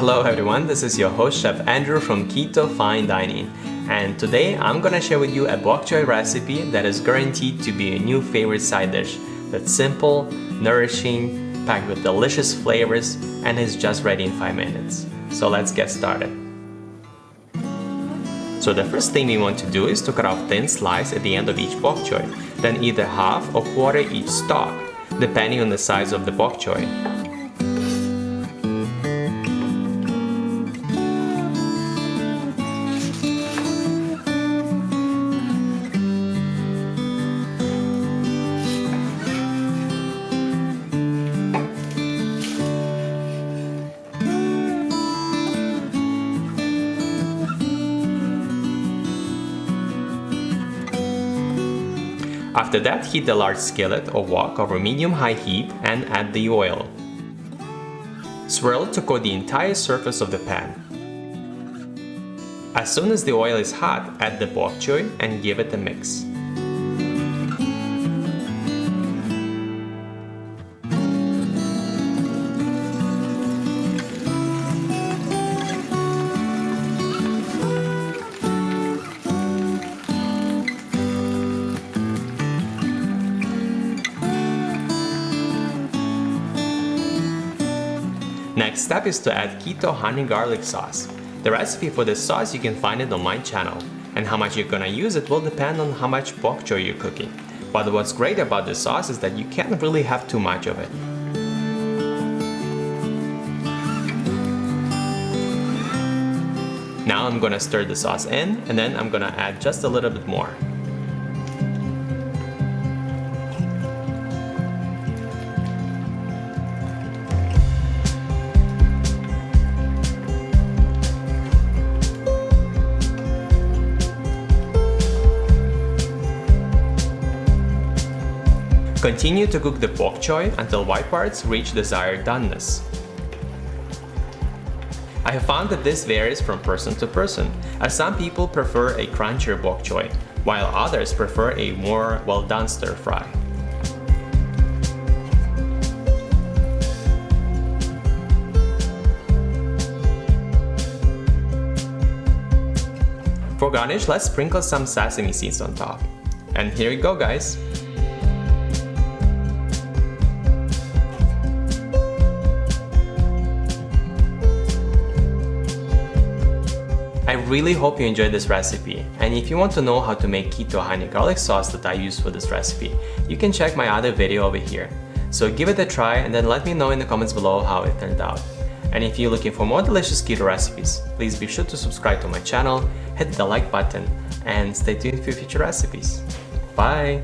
Hello everyone, this is your host Chef Andrew from Keto Fine Dining, and today I'm gonna share with you a bok choy recipe that is guaranteed to be a new favorite side dish that's simple, nourishing, packed with delicious flavors, and is just ready in 5 minutes. So let's get started. So the first thing we want to do is to cut off thin slices at the end of each bok choy, then either half or quarter each stalk, depending on the size of the bok choy. After that, heat the large skillet or wok over medium-high heat and add the oil. Swirl to coat the entire surface of the pan. As soon as the oil is hot, add the bok choy and give it a mix. Next step is to add Keto honey garlic sauce. The recipe for this sauce you can find it on my channel, and how much you're gonna use it will depend on how much bok choy you're cooking. But what's great about this sauce is that you can't really have too much of it. Now I'm gonna stir the sauce in, and then I'm gonna add just a little bit more. Continue to cook the bok choy until white parts reach desired doneness. I have found that this varies from person to person, as some people prefer a crunchier bok choy, while others prefer a more well-done stir-fry. For garnish, let's sprinkle some sesame seeds on top. And here you go, guys! I really hope you enjoyed this recipe, and if you want to know how to make keto honey garlic sauce that I use for this recipe, you can check my other video over here. So give it a try and then let me know in the comments below how it turned out. And if you're looking for more delicious keto recipes, please be sure to subscribe to my channel, hit the like button, and stay tuned for future recipes. Bye!